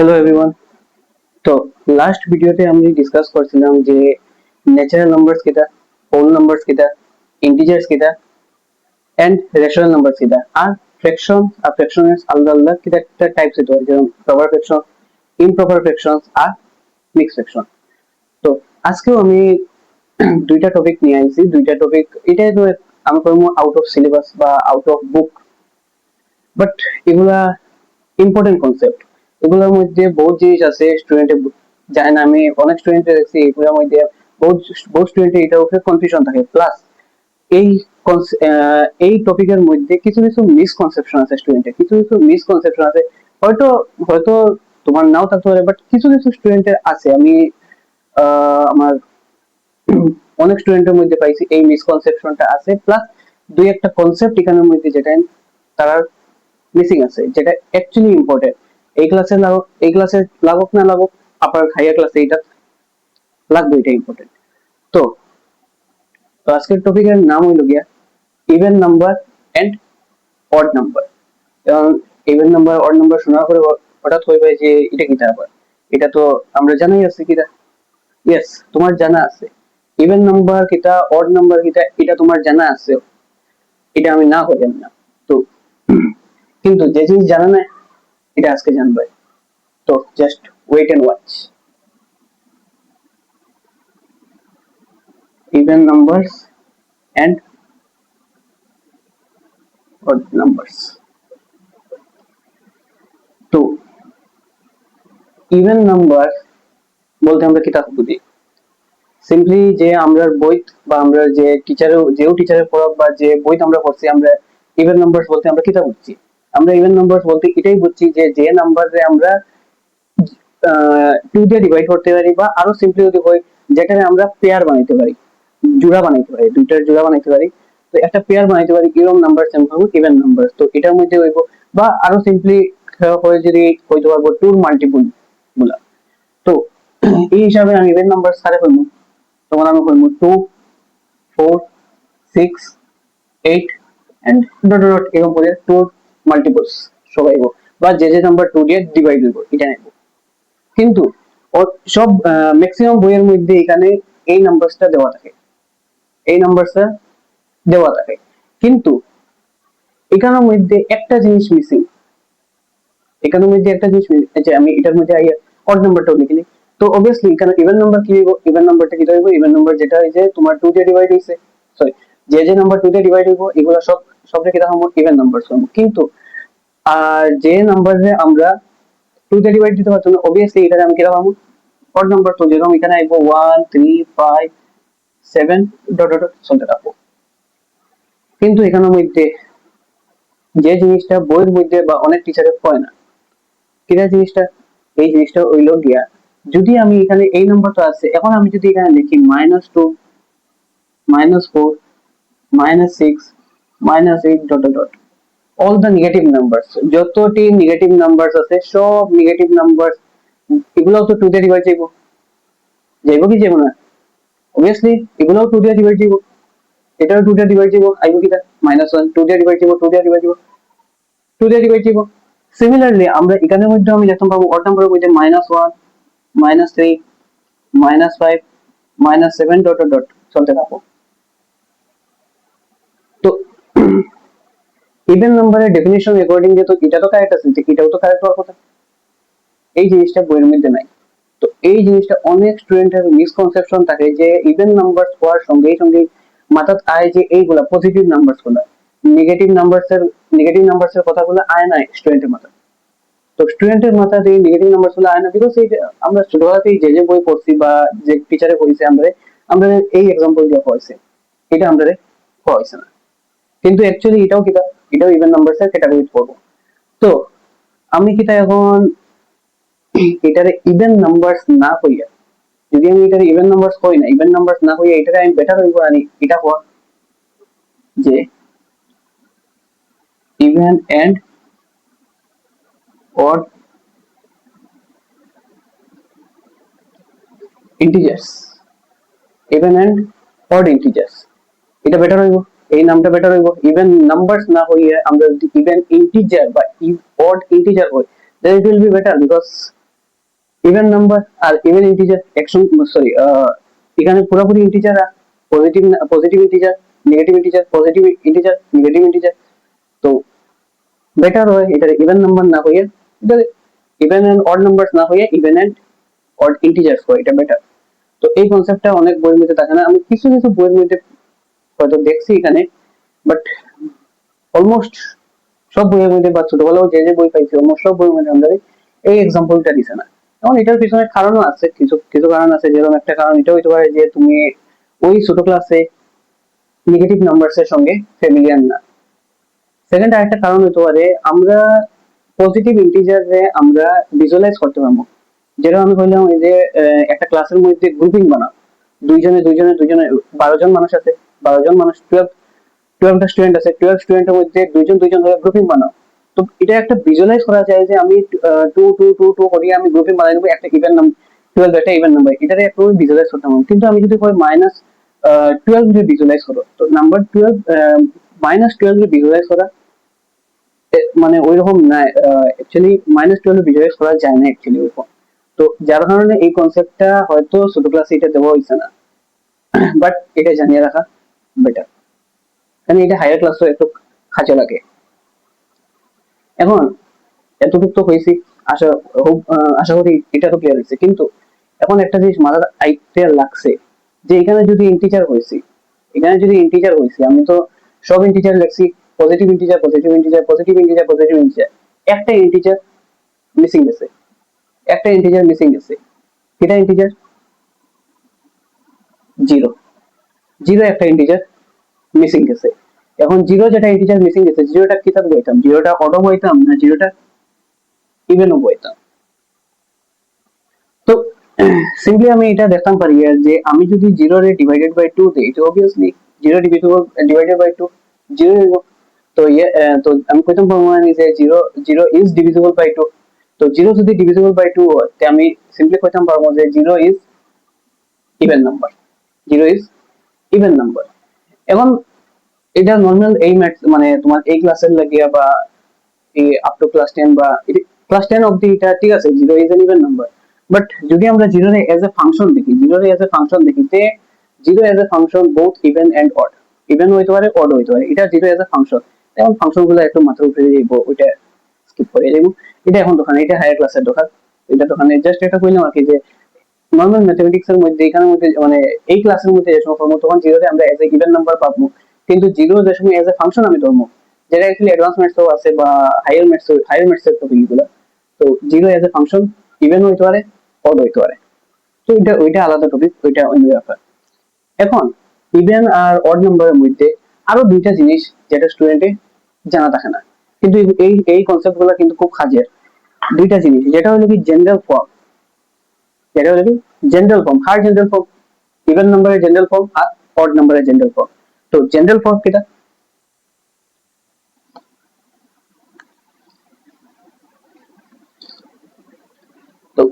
Hello everyone. তো last ভিডিওতে আমি ডিসকাস করছিলাম যে ন্যাচারাল নাম্বারস কিটা, হোল নাম্বারস কিটা, ইন্টিজার্স কিটা এন্ড রেশনাল নাম্বারস কিটা আর ফ্র্যাকশনের আলাদা আলাদা কিটা একটা টাইপস হতে হয়, যেমন প্রপার ফ্র্যাকশন, ইমপ্রপার ফ্র্যাকশনস আর মিক্স ফ্র্যাকশন। তো আজকেও আমি দুইটা টপিক নিয়ে আইছি। দুইটা টপিক এটাই তো আমি করবো আউট অফ সিলেবাস বা আউট অফ বুক, বাট এগুলা ইম্পর্টেন্ট কনসেপ্ট। এগুলোর মধ্যে বহুত জিনিস আছে স্টুডেন্টে জানে না। আমি অনেক স্টুডেন্টে দেখছি এগুলোর মধ্যে বহুত বহুত স্টুডেন্টের এটার উপরে কনফিউশন থাকে। প্লাস এই এই টপিকের মধ্যে কিছু কিছু মিসকনসেপশন আছে, স্টুডেন্টের কিছু কিছু মিসকনসেপশন আছে। হয়তো হয়তো তোমার নাও থাকতে পারে, বাট কিছু কিছু স্টুডেন্টের আছে। আমি আমার অনেক স্টুডেন্টের মধ্যে পাইছি এই মিসকনসেপশনটা আছে। প্লাস দুই একটা কনসেপ্ট এখানের মধ্যে যেটা তারা মিসিং আছে, যেটা অ্যাকচুয়ালি ইম্পর্টেন্ট। এই ক্লাসে লাগুক না লাগুক, আপার হাইয়ার ক্লাসে এটা লাগবে, এটা ইম্পর্টেন্ট। তো তো আজকের টপিকের নাম হইল গিয়া even number and odd number. এবং ইভেন নাম্বার অড নাম্বার শোনার পরে হঠাৎ হইবে যে এটা কিটা আবার, এটা তো আমরা জানাই আছে কিটা। ইয়েস, তোমার জানা আছে ইভেন নাম্বার কিটা, অড নাম্বার কিটা, এটা তোমার জানা আছে। এটা আমি না কইলাম না। তো কিন্তু যে জিনিস জানা না, এটা আজকে জানবে। তো just wait and watch. Even numbers and odd numbers. তো ইভেন নাম্বার বলতে আমরা কিটা বুঝি? সিম্পলি যে আমরা বই বা আমরা যে টিচারের পড়াব বা যে বই আমরা পড়ছি, আমরা ইভেন নাম্বারস বলতে আমরা কিটা বুঝছি? আমরা ইভেন নাম্বারস বলতে এটাই বুঝছি যে যে নাম্বারে আমরা 2 দিয়ে ডিভাইড করতে পারি, বা আরো সিম্পলি যদি হয় যেখানে আমরা পেয়ার বানাইতে পারি, জোড়া বানাইতে পারি, দুইটার জোড়া বানাইতে পারি। তো একটা পেয়ার বানাইতে পারি, এরকম নাম্বার আমরা হবো ইভেন নাম্বার। তো এটার মধ্যে হইব, বা আরো সিম্পলি হয় যদি হইতে পারবো টুর মাল্টিপল গুলা। তো এই হিসাবে আমি ইভেন নাম্বার সারে ফেলবো। তখন আমি ফেলবো 2, 4, 6, 8 এন্ড ডট ডট এরকম করে টুর মাল্টিপলস সবাই হইব, বা যে যে নাম্বার 2 দিয়ে ডিভাইড হইব এটা নেব। কিন্তু সব ম্যাক্সিমাম বইয়ের মধ্যে এখানে এই নাম্বারসটা দেওয়া থাকে, এই নাম্বারসটা দেওয়া থাকে। কিন্তু এখানের মধ্যে একটা জিনিস মিসিং, এখানের মধ্যে একটা জিনিস যে আমি এটার মধ্যে অড নাম্বারটাও লিখি। তো অবভিয়াসলি এখানে ইভেন নাম্বার কি হইব? ইভেন নাম্বারটা কি হইব? ইভেন নাম্বার যেটা হয় যে তোমার 2 দিয়ে ডিভাইড হইছে, সরি, যে যে নাম্বার 2 দিয়ে ডিভাইড হইব এগুলো সব রেখে দেখাবো ইভেন নাম্বার হবে। কিন্তু আর যে নাম্বারে আমরা 2 দিয়ে ডিভাইড দিতে পারছো না, অবভিয়াসলি এটা আমি কি রাখবো? Odd number. তো যেরকম এখানে আইবো 1, 3, 5, 7 ডট ডট চলতে থাকবো। কিন্তু এখানের মধ্যে যে জিনিসটা বইয়ের মধ্যে বা অনেক টিচারে হয় না, কিনা জিনিসটা, এই জিনিসটা হইল গিয়া, যদি আমি এখানে এই নাম্বারটা আছে, এখন আমি যদি এখানে লিখি -2, -4, -6, -8 dot dot, all the negative numbers, যতটি নেগেটিভ নাম্বারস আছে সব নেগেটিভ নাম্বারস এগুলো তো 2 দিয়ে ডিভাইড যাইব, যাইব কি যাইব না? অবভিয়াসলি এগুলোও 2 দিয়ে ডিভাইড যাইব, এটাও 2 দিয়ে ডিভাইড যাইব, আইব কিটা -1, 2 দিয়ে ডিভাইড যাইব, 2 দিয়ে ডিভাইড যাইব, 2 দিয়ে ডিভাইড যাইব। সিমিলারলি আমরা এখানের মধ্যে আমি দেখতে পাবো অড নাম্বারের মধ্যে -1, -3, -5, -7 ডট ডট চলতে থাকবো। তো ইভেন নাম্বারের ডেফিনিশন অ্যাকর্ডিং যে, তো এটা তো কারেক্ট আছে, এটাও তো কারেক্ট হওয়ার কথা। এই জিনিসটা বইয়ের মধ্যে নাই। তো এই জিনিসটা অনেক স্টুডেন্টের মিসকনসেপশন থাকে যে ইভেন নাম্বার হওয়ার সঙ্গে সঙ্গে মাথাত আয় যে এইগুলা পজিটিভ নাম্বারস গুলা, নেগেটিভ নাম্বারস এর কথাগুলো আয় না স্টুডেন্টের মাথায়। তো স্টুডেন্টের মাথায় এই নেগেটিভ নাম্বার গুলো আয় না, বিকজ এই আমরা ছোটবেলাতেই যে যে বই পড়ছি বা যে টিচারে পড়িয়েছে আমরা আমরা এই এক্সাম্পল দিয়ে পড়াইছে, এটা আমরা পড়াইছে না। কিন্তু অ্যাকচুয়ালি এটাও কিটা, এটাও ইভেন নাম্বারস এর ক্যাটাগরি পড়বো। তো আমি কিটা এখন এটারে ইভেন নাম্বারস না কইয়া, যদি আমি এটারে ইভেন নাম্বারস কই না, ইভেন নাম্বারস না কইয়া এটারে আমি বেটার হইব আনি এটা হওয়া যে even and odd integers, even and odd integers, এটা বেটার হইব, এই নামটা বেটার হইব। ইভেন নাম্বারস না হইয়া আমরা যদি ইভেন ইন্টিজার বা অড ইন্টিজার হই, then it will be better, because even number আর ইভেন ইন্টিজার একসঙ্গে, সরি, এখানে পুরোপুরি ইন্টিজার আর positive positive integer, negative integer, positive integer, negative integer. তো বেটার হয় এটা ইভেন নাম্বার না হয়ে, এটা ইভেন এন্ড অড নাম্বারস না হয়ে ইভেন এন্ড অড ইন্টিজার্স হয়, এটা বেটার। তো এই কনসেপ্টটা অনেক বইয়ের মধ্যে থাকে না, আমি কিছু কিছু বইয়ের মধ্যে হয়তো দেখছি এখানে, বাট অলমোস্ট সব বইয়ের মধ্যে বা ছোটবেলাও যে যে বই পাইছি অলমোস্ট সব বইয়ের মধ্যে আমাদের এই এক্সাম্পলটা দিছে না। এখন এটার পিছনে কারণও আছে, কিছু কিছু কারণ আছে, যেরকম একটা কারণ এটা হইতে পারে যে তুমি ওই ছোট ক্লাসে নেগেটিভ নাম্বারস এর সঙ্গে ফ্যামিলিয়ার না। সেকেন্ড আরেকটা কারণ হইতে পারে আমরা পজিটিভ ইন্টিজারে আমরা ভিজুয়ালাইজ করতে পারবো। যেটা আমি বললাম এই যে একটা ক্লাসের মধ্যে গ্রুপিং বানাও, দুইজনে দুইজনে দুইজনে 12 জন মানুষ আছে, 12 জন মানুষ, 12টা স্টুডেন্ট আছে, 12 স্টুডেন্টের মধ্যে দুইজন দুইজন করে গ্রুপিং বানাও। তো এটা একটা ভিজুয়ালাইজ করা যায় যে আমি 2 2 2 2 করিয়ে আমি গ্রুপিং বানাই নেবো একটা ইভেন নাম্বার, 12 একটা ইভেন নাম্বার, এটারে একটু ভিজুয়ালাইজ করতে পারবো। কিন্তু আমি যদি কই -12 যদি ভিজুয়ালাইজ করো, তো নাম্বার 12 -12 যদি ভিজুয়ালাইজ করা মানে ওইরকম না, অ্যাকচুয়ালি -12 ভিজুয়ালাইজ করা যায় না অ্যাকচুয়ালি ওইরকম। তো যার কারণে এই কনসেপ্টটা হয়তো ছোট ক্লাসে এটা দেওয়া হয়েছে না, বাট এটা জানিয়ে রাখা বেটার, কারণ এটা হায়ার ক্লাসও একটু কাজে লাগে। এখন এতটুকু তো হয়েছি, আশা আশা করি এটা তো ক্লিয়ার হয়েছে। কিন্তু এখন একটা জিনিস মাথার আইতে লাগছে যে এখানে যদি ইন্টিজার হয়েছি, এখানে যদি ইন্টিজার হয়েছি, আমি তো সব ইন্টিজার লিখছি, positive integer positive integer positive integer positive integer, একটা ইন্টিজার মিসিং গেছে, একটা ইন্টিজার মিসিং গেছে। এটা ইন্টিজার জিরো, জিরো একটা ইন্টিজার মিসিং গেছে। এখন জিরো যেটা ইন্টিজার মিসিং গেছে, জিরোটা কিতাব বইতাম, জিরোটা অটো বইতাম না জিরোটা ইভেনও বইতাম। তো সিম্পলি আমি এটা দেখতাম পারি যে আমি যদি জিরো রে ডিভাইডেড বাই টু দিই, তো obviously zero divided by two zero হইব। তো তো আমি কইতাম প্রমাণ যে zero zero is divisible by two. তো জিরো যদি ডিভিজিবল বাই টু হয়, তে আমি সিম্পলি কইতাম পারবো যে zero is even number, zero is even number. এখন এটা নর্মাল এই ম্যাথস মানে তোমার এই ক্লাসের লাগিয়া বা এই আপ টু ক্লাস 10 বা ক্লাস 10 অবধি এটা ঠিক আছে, zero is an even number. But যদি আমরা জিরো এজ এ ফাংশন দেখি, জিরো এজ এ ফাংশন দেখি, তে zero as a function both even and odd, even হইতে পারে অড হইতে পারে, এটা জিরো এজ এ ফাংশন। এখন ফাংশন গুলো একটু মাথার উপরে যাইব, ওইটা স্কিপ করে যাইব। এটা এখন দোকানে, এটা হায়ার ক্লাসের দোকান, এটা দোকানে জাস্ট এটা কইলাম আর কি যে নর্মাল ম্যাথমেটিক্স এর মধ্যে এখানের মধ্যে মানে এই ক্লাসের মধ্যে যে সময় পড়বো তখন জিরোতে আমরা এজ এ ইভেন নাম্বার পাবো, কিন্তু জিরো যে সময় এজ এ ফাংশন আমি ধরবো, যেটা অ্যাকচুয়ালি অ্যাডভান্স ম্যাথসও আছে বা হায়ার ম্যাথসের টপিক গুলো। তো zero as a function even হইতে পারে, অড হইতে পারে। তো এটা ওইটা আলাদা টপিক, ওইটা অন্য ব্যাপার। এখন ইভেন আর অড নাম্বারের মধ্যে আরো দুইটা জিনিস যেটা স্টুডেন্টে জানা থাকে না, কিন্তু এই এই কনসেপ্ট গুলো কিন্তু খুব কাজের। দুইটা জিনিস, যেটা হলো কি জেনারেল ফর্ম, যেটা হলো কি জেনারেল ফর্ম, হার জেনারেল ফর্ম, ইভেন নাম্বারের জেনারেল ফর্ম আর অড নাম্বারের জেনারেল ফর্ম। তো জেনারেল ফর্ম কিটা? তো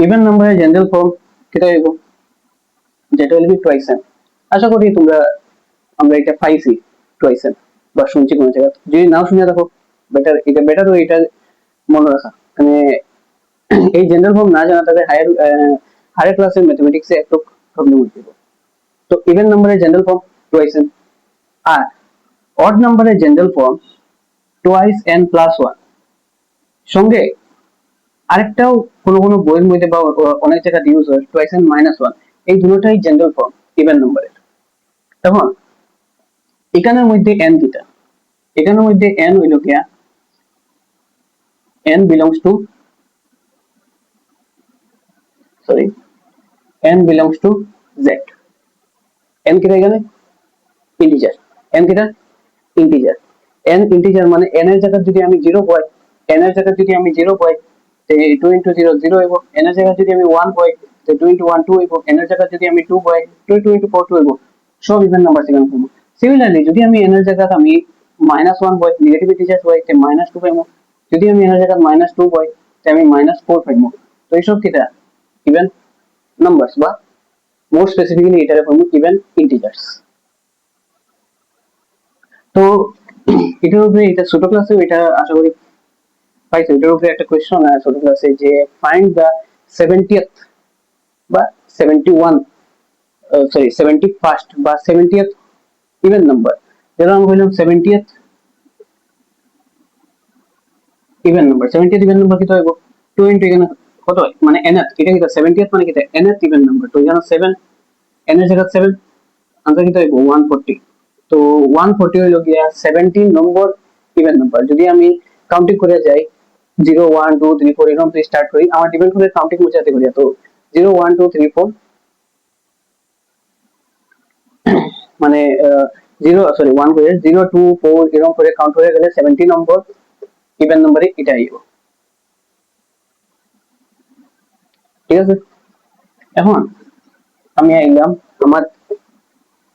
ইভেন নাম্বারের জেনারেল ফর্ম কিটা হইব, যেটা হলো কি টুয়াইস এন। আশা করি তোমরা আমরা এটা পাইছি টুয়াইস এন বা শুনছি কোনো জায়গা, যদি নাও শুনে রাখো বেটার, এটা বেটার হয় এটা মনে রাখা। মানে এই জেনারেল ফর্ম না জানা তাদের হায়ার হায়ার ক্লাসের ম্যাথমেটিক্সে একটু প্রবলেম হয়ে যাবে। তো ইভেন নাম্বারের জেনারেল ফর্ম টুয়াইস এন, আর অড নাম্বারের general form twice N plus one. সঙ্গে আরেকটাও কোনো কোনো বইয়ের মধ্যে বা অনেক জায়গায় ইউজ হয় টুয়াইস এন মাইনাস ওয়ান। এই দুটোটাই জেনারেল ফর্ম ইভেন নাম্বারের। এখন এখানের মধ্যে এন কিটা, এখানের মধ্যে এন হইল গিয়া n belongs to, sorry, n belongs to z। n কিটা এখানে ইন্টিজার, n কিটা ইন্টিজার, n ইন্টিজার মানে n এর জায়গায় যদি আমি 0 পাই, n এর জায়গায় যদি আমি 0 পাই তে 2 into 0 0 হইব, n এর জায়গায় যদি আমি 1 পাই তে 2 into 1 2 হইব, n এর জায়গায় যদি আমি 2 পাই 2 into 4 2 হইব। সব ইভেন নাম্বার সেখানে পাবো। সিমিলারলি যদি আমি n এর জায়গায় আমি -1 পাই, নেগেটিভ ইন্টিজার পাই তে -2 পাইবো, যদি আমি n এর জায়গায় -2 পাই তে আমি -4 পাইবো। তো এইসব কিটা ইভেন নাম্বারস বা মোর স্পেসিফিক্যালি এটারে পাবো ইভেন ইন্টিজার্স। তো এটার উপরে এটা ছোট ক্লাসে এটা আশা করি পাইছো এটার উপরে একটা কোয়েশ্চন ছোট ক্লাসে যে ফাইন্ড দা 70th বা 71 সরি 71st বা 70th ইভেন নাম্বার, যেটা আমি বললাম 70th even number. 70th even number কত হবে? 2 ইনটু এখানে কত হয় মানে nth, এটা কি 70th মানে কি nth ইভেন নাম্বার, তো এখানে 7 n এর জায়গায় 7, আনসার কত হবে 140। তো 140 হইল গিয়া 17 নম্বর ইভেন নাম্বার। যদি আমি কাউন্টিং করে যাই 0 1 2 3 4 এরকম থেকে স্টার্ট করি, আমার ডিপেন্ড করে কাউন্টিং মুছাতে করি, তো 0 1 2 3 4 মানে 0 সরি 1 করে 0 2 4 এরকম করে কাউন্ট হয়ে গেলে 70 নম্বর ইভেন নাম্বারে এটা আইব। ঠিক আছে, এখন আমি আইলাম আমার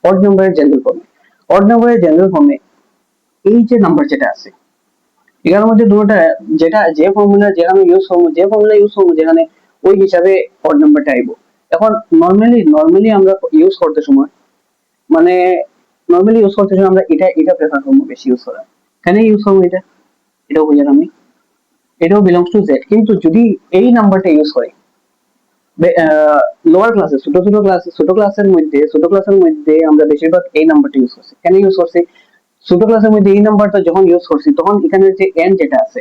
অড নাম্বারের জেনারেল ফর্মে। অড নাম্বারের জেনারেল ফর্মে এই যে নাম্বার যেটা আছে এটার মধ্যে দুটোটা যেটা যে ফর্মুলা যেখানে ইউজ করবো, যে ফর্মুলা ইউজ করবো যেখানে ওই হিসাবে অড নাম্বারটা আইব। এখন নরমালি আমরা ইউজ করতে সময় মানে নরমালি ইউজ করতে সময় আমরা এটা এটা প্রেফার করবো বেশি ইউজ করা। কেন ইউজ করবো এটা, এটাও বুঝলাম আমি, এটাও বিলংস টু জেড। কিন্তু যদি এই নাম্বারটা ইউজ করি লোয়ার ক্লাসে ছোট ক্লাসের মধ্যে আমরা বেশিরভাগ এই নাম্বারটা ইউজ করছি। কেন ইউজ করছি? ছোট ক্লাসের মধ্যে এই নাম্বারটা যখন ইউজ করছি তখন এখানে যে n যেটা আছে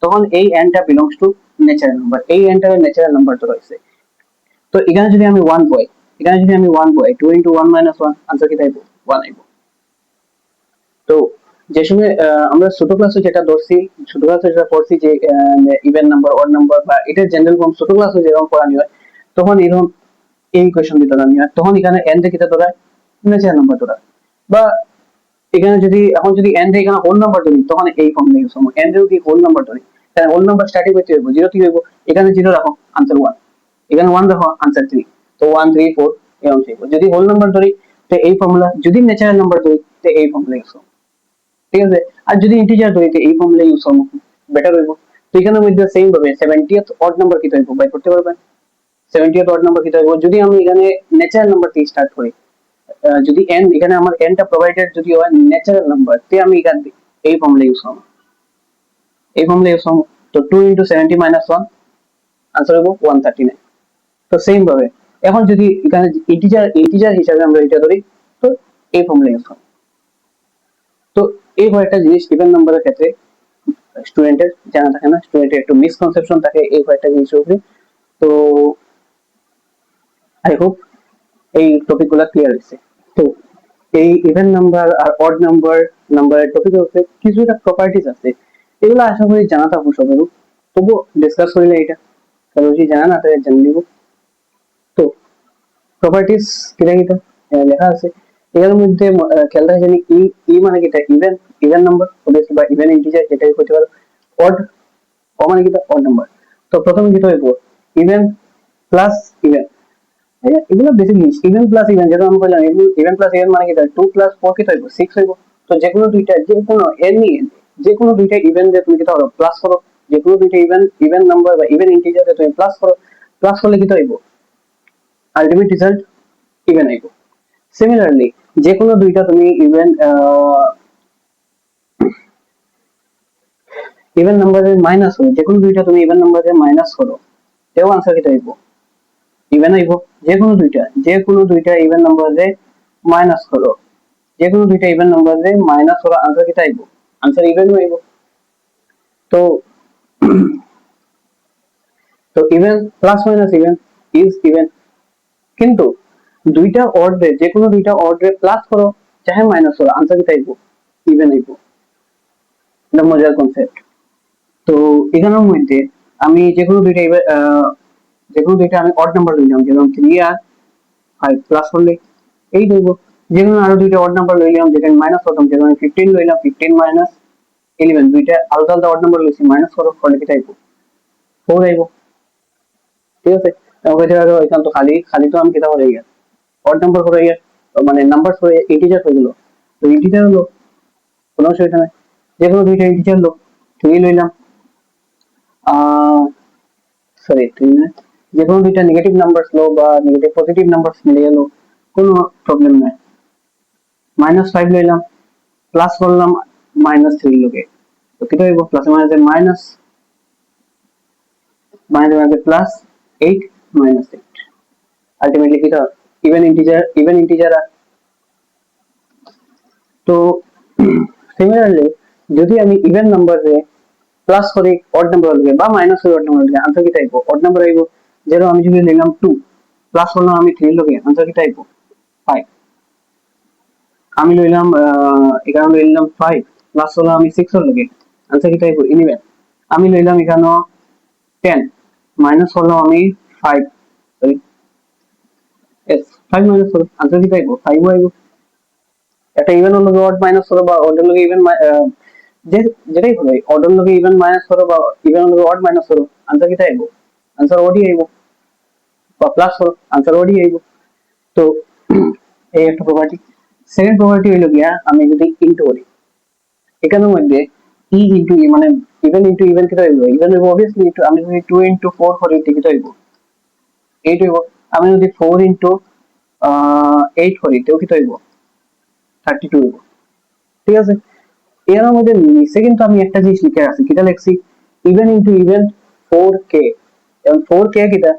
তখন এই n টা বিলংস টু ন্যাচারাল নাম্বার, এই n টা ন্যাচারাল নাম্বার তো রয়েছে। তো এখানে যদি আমি 1 বয়, এখানে যদি আমি 1 বয় 2 into 1 minus 1 আনসার কি থাকবে 1 আইব। তো যে সময় আমরা ছোট ক্লাসে যেটা ধরছি, ছোট ক্লাসে যেটা পড়ছি যে ইভেন নাম্বার অড নাম্বার বা এটা জেনারেল ফর্ম ছোট ক্লাসে যেরকম পড়ানো হয় তখন এরকম এই কোয়েশ্চন দিতে ধরা হয়, তখন এখানে n তে কিটা ধরা ন্যাচারাল নাম্বার ধরা। বা এখানে যদি এখন যদি n তে এখানে হোল নাম্বার ধরি তখন এই ফর্মুলা ইউজ করব। n যদি হোল নাম্বার ধরি তাহলে হোল নাম্বার স্টার্টিং করতে হবে 0 কি হইব, এখানে 0 রাখো আনসার 1, এখানে 1 রাখো আনসার 3, তো 1 3 4 এরকম হইব। যদি হোল নাম্বার ধরি তো এই ফর্মুলা, যদি ন্যাচারাল নাম্বার ধরি তো এই ফর্মুলা ইউজ করব। ঠিক আছে, আর যদি ইন্টিজার ধরি তো এই ফর্মুলা ইউজ করব, বেটার হইব। তো এখানের মধ্যে সেম ভাবে 70th অড নাম্বার কি হইব বাই করতে পারবেন। 70th অড নাম্বার কি হইব, যদি আমি এখানে ন্যাচারাল নাম্বার দিয়ে স্টার্ট করি, যদি n এখানে আমার n টা প্রোভাইডেড যদি হয় ন্যাচারাল নাম্বার তে আমি এখান এই ফর্মুলা ইউজ করব, এই ফর্মুলা ইউজ করব। তো 2 into 70 minus 1 আনসার হবে 139। তো সেম ভাবে এখন যদি এখানে ইন্টিজার হিসাবে আমরা এটা ধরি তো এই ফর্মুলা ইউজ করব। তো এই কয়েকটা জিনিস ইভেন নাম্বারের ক্ষেত্রে স্টুডেন্টের জানা থাকে না, স্টুডেন্টের একটু মিসকনসেপশন থাকে এই কয়েকটা জিনিসের উপরে। তো আই হোপ এই টপিকগুলো ক্লিয়ার হয়েছে। তো এই ইভেন নাম্বার আর অড নাম্বারের টপিকের উপরে কিছু একটা প্রপার্টিজ আছে, এগুলো আশা করি জানা থাকবো সবারও, তবু ডিসকাস করিলে এটা কারণ যদি জানা না থাকে জেনে নিব। তো প্রপার্টিজ কিটা কিটা লেখা আছে এর মধ্যে খেয়াল রাখা জানি ই মানে কিটা ইভেন নাম্বার অবভিয়াসলি বা ইভেন ইন্টিজার যেটাই হতে পারে। অড মানে কিটা অড নাম্বার। তো প্রথমে যেটা হইব ইভেন প্লাস ইভেন, এগুলো বেসিক জিনিস। ইভেন প্লাস ইভেন যেটা আমি বললাম, ইভেন প্লাস ইভেন মানে কি 2 প্লাস 4 কি হইব 6 হইব। তো যে কোনো দুইটা যে কোনো এনি যে কোনো দুইটা ইভেন দিয়ে তুমি কি করো প্লাস করো, যে কোনো দুইটা ইভেন নাম্বার বা ইভেন ইন্টিজার দিয়ে তুমি প্লাস করো, প্লাস করলে কি হইব আলটিমেট রেজাল্ট ইভেন আইব। সিমিলারলি যে কোনো দুইটা তুমি ইভেন নাম্বারের মাইনাস করো, যে কোনো দুইটা তুমি ইভেন নাম্বারের মাইনাস করো এও আনসার কি হইব ইভেন আইব। যে কোনো দুইটা ইভেন নাম্বারে মাইনাস করো, যে কোনো দুইটা ইভেন নাম্বারে মাইনাস করো আনসার কি আইব, আনসার ইভেন আইব। তো তো even plus minus even is even, কিন্তু দুইটা অর্ডারে যে কোনো দুইটা অর্ডারে প্লাস করো চাহে মাইনাস করো আনসার কি আইব ইভেন আইব। এটা মজার কনসেপ্ট। তো এখানের মধ্যে আমি যে কোনো দুইটা আমি অড নাম্বার লইলাম, যেমন 3 আর 5 প্লাস করলে এই দেব। যেমন আরো দুইটা অড নাম্বার লইলাম যেখানে মাইনাস করতাম, যেমন 15 লইলাম 15 মাইনাস 11, দুইটা আলাদা আলাদা অড নাম্বার লইছি মাইনাস করলে কি টাইপ 4 আইব। ঠিক আছে, ওকে ধরো এখান তো খালি খালি তো আমি কিতা হয়ে গেল অড নাম্বার করে গেল, মানে নাম্বার হয়ে ইন্টিজার হয়ে গেল। তো ইন্টিজার হলো কোনো অসুবিধা নাই, যে কোনো দুইটা ইন্টিজার হলো 3 লইলাম সরি 3 না, যে কোনো দুইটা নেগেটিভ নাম্বারস লো বা নেগেটিভ পজিটিভ নাম্বারস মিলে গেল কোনো প্রবলেম নাই। -5 লইলাম প্লাস করলাম -3 লোকে, তো কি হইব প্লাস মাইনাসে মাইনাস বানাইতে পারি প্লাস 8 মাইনাস 8 আলটিমেটলি কি হয় ইভেন ইন্টিজার। তো সিমিলারলি যদি আমি ইভেন নাম্বার রে প্লাস করি অড নাম্বার হলে বা মাইনাস করি অড নাম্বার হলে আনসার কি টাইপ অড নাম্বার আইব। যেরকম আমি যদি নিলাম 2 প্লাস করলাম আমি 3 লগে আনসার কি টাইপ 5। আমি লইলাম এখানে লইলাম 5 প্লাস করলাম আমি 6 এর লগে আনসার কি টাইপ 11। আমি লইলাম এখানে 10 মাইনাস করলাম আমি 5 সরি এস 5 মাইনাস করলাম আনসার কি টাইপ 5 আইব। একটা ইভেন হলো অড মাইনাস করো বা অড হলো ইভেন যে যেটাই হলো অড হলো ইভেন মাইনাস করো বা ইভেন হলো অড মাইনাস করো আনসার কি আইবো আনসার ওডি আইবো বা প্লাস করো আনসার ওডি আইবো। তো এই একটা প্রপার্টি। সেকেন্ড প্রপার্টি হইলো গিয়া আমি যদি ইনটু করি এখানের মধ্যে ই ইনটু ই মানে ইভেন ইভেন কি হইবো ইভেন হইবো অবভিয়াসলি আমি যদি 2 ইনটু 4 করি কি হইবো 8 হইবো। আমি যদি 4 ইনটু 8 করি তো কি হইবো 32 হইবো। ঠিক আছে এর মধ্যে নিচে কিন্তু আমি একটা জিনিস লিখে রাখছি কিটা লিখছি ইভেন ইনটু ইভেন 4k এবং 4k কিটা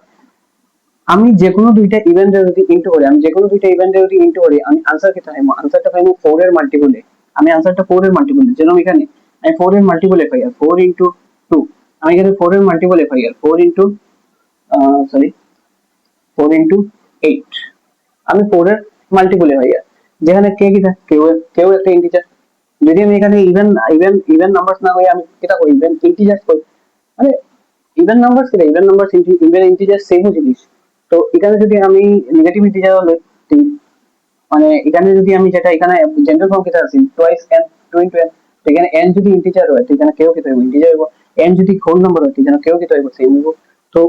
আমি যে কোনো দুইটা ইভেন্টে যদি ইনটু করি আমি যে কোনো দুইটা ইভেন্টে যদি ইনটু করি আমি আনসার কিটা পাইবো আনসারটা পাইবো 4 এর মাল্টিপলে। আমি আনসারটা 4 এর মাল্টিপলে যেরকম এখানে আমি 4 এর মাল্টিপলে পাই আর 4 ইনটু 2 আমি এখানে 4 এর মাল্টিপলে পাই আর 4 ইনটু সরি 4 ইনটু 8 আমি 4 এর মাল্টিপলে পাই আর যেখানে কে কিটা কেউ কেউ একটা ইন্টিজার। যদি আমি এখানে ইভেন নাম্বারস না হয়ে আমি কিটা করি ইভেন ইন্টিজার্স করি মানে ইভেন নাম্বারস কিটা even numbers even integer same জিনিস। তো এখানে যদি আমি নেগেটিভ ইন্টিজার হলে মানে এখানে যদি আমি যেটা এখানে জেনারেল ফর্ম কিটা আছে টুয়াইস n 2 ইনটু n তো এখানে n যদি ইন্টিজার হয় তো এখানে কেউ কিটা হবে ইন্টিজার হবে n যদি হোল নাম্বার হয় তো এখানে কেউ কিটা হবে সেম হবে। তো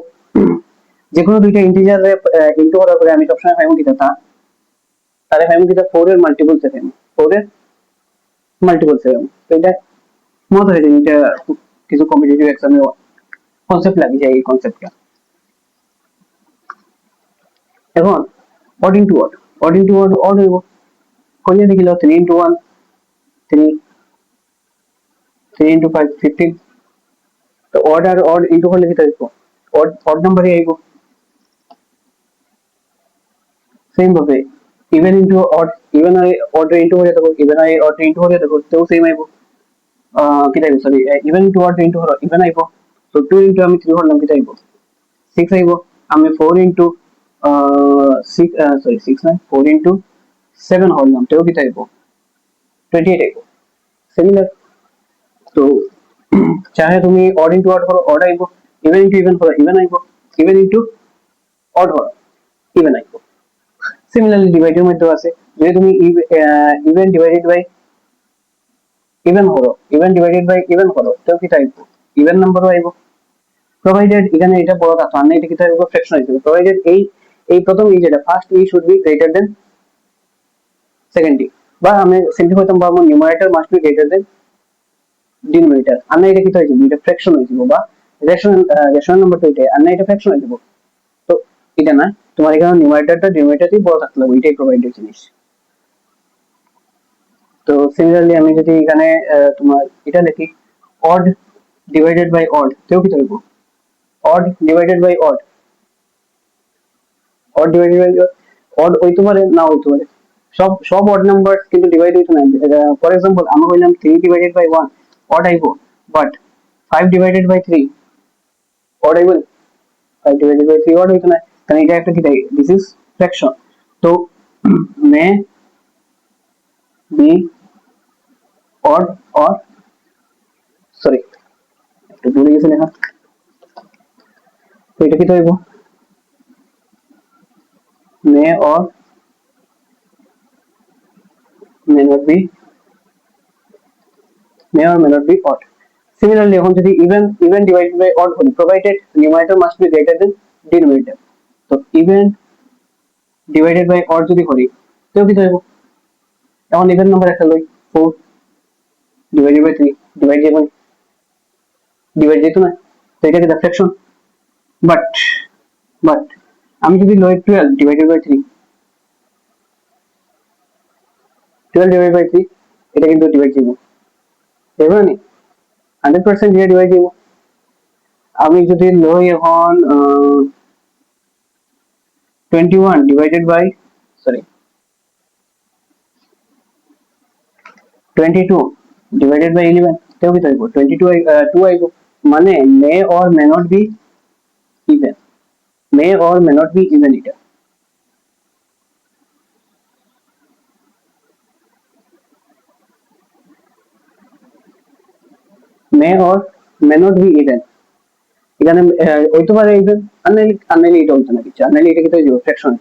যে কোনো দুইটা ইন্টিজার ইনটু করার পরে আমি সবসময় পাইবো কিটা তারে পাইবো কিটা 4 এর মাল্টিপলস এ পাইবো 4 এর মাল্টিপলস এ পাইবো। তো এটা মত হয়ে যায় এটা কিছু কম্পিটিটিভ এক্সামে কনসেপ্ট লাগে যায় এই কনসেপ্টটা। এখন odd into odd into odd হইব কইয়া দেখিল 3 ইনটু 1 3 3 ইনটু 5 15। তো অড আর অড ইনটু করলে কি হইব অড নাম্বারই আইব। সেম ভাবে even into odd even I odd into করে দেখো ইভেন আই অড ইনটু করে দেখো তো সেম আইব কি আইব sorry even into odd into হলো ইভেন আইব। তো 2 ইনটু আমি 3 করলাম কি আইব 6 আইব। আমি 4 ইনটু 6 সরি 6 না 4 ইনটু 7 করলাম তো কি আইব 28 আইব সিমিলার। তো চাহে তুমি অড ইনটু অড করো অড আইব ইভেন ইনটু ইভেন করো ইভেন আইব ইভেন ইনটু অড করো ইভেন আইব। সিমিলারলি ডিভাইডের মধ্যে আছে যদি তুমি ইভেন ডিভাইডেড বাই ইভেন করো ইভেন ডিভাইডেড বাই ইভেন করো তো কি আইব ইভেন নাম্বারও আইব। প্রোভাইডেড এখানে এটা বড় কথা না এটা কি আইব ফ্র্যাকশন হিসেবে প্রোভাইডেড এই প্রথম এই যেটা ফার্স্ট ই should be greater than second ই বা আমি সিম্পলি করতাম পারবো numerator must be greater than denominator আর না এটা কি হয়ে যাবে এটা ফ্র্যাকশন হয়ে যাবে বা রেশনাল নাম্বার তো এটা আর না এটা ফ্র্যাকশন হয়ে যাবে। তো এটা না তোমার এখানে নিউমারেটরটা ডিনোমিনেটরই বড় থাকতে হবে এটাই প্রোভাইডেড জিনিস। তো সিমিলারলি আমি যদি এখানে তোমার এটা লিখি অড ডিভাইডেড বাই অড তেও কি হইব odd divided by odd odd divided by odd হইতে পারে না হইতে পারে সব সব অড নাম্বারস কিন্তু ডিভাইড হইতো না। ফর এক্সাম্পল আমরা কইলাম 3 ডিভাইডেড বাই 1 অড আইব বাট 5 ডিভাইডেড বাই 3 অড আইব 5 ডিভাইডেড বাই 3 অড হইতো না কারণ এটা একটা কি দিস ইজ ফ্র্যাকশন। তো may be odd or sorry একটু ভুলে গেছি লেখা। তো এটা কি হইব may or may not be may or may not be odd. Similarly এখন যদি even divided by odd হই provided numerator must be greater than denominator। তো even divided by odd যদি করি তো কি হইব এখন even নাম্বার একটা লই 4 divided by 3 divide যেত না তো এটা কি ফ্র্যাকশন বাট বাট আমি যদি লই 12 divided by 3 12 divided by 3 এটা কিন্তু ডিভাইড দিব দেখো নি 100% দিয়ে ডিভাইড দিব। আমি যদি লই এখন 21 divided by sorry 22 divided by 11 তেও কি থাকবো 22 2 আইব মানে may or may not be even may or may not be even এটা may or may not be even এখানে হইতে পারে ইভেন আননাইলে এটা হইতো না কিছু আননাইলে এটা কি তো ফ্র্যাকশন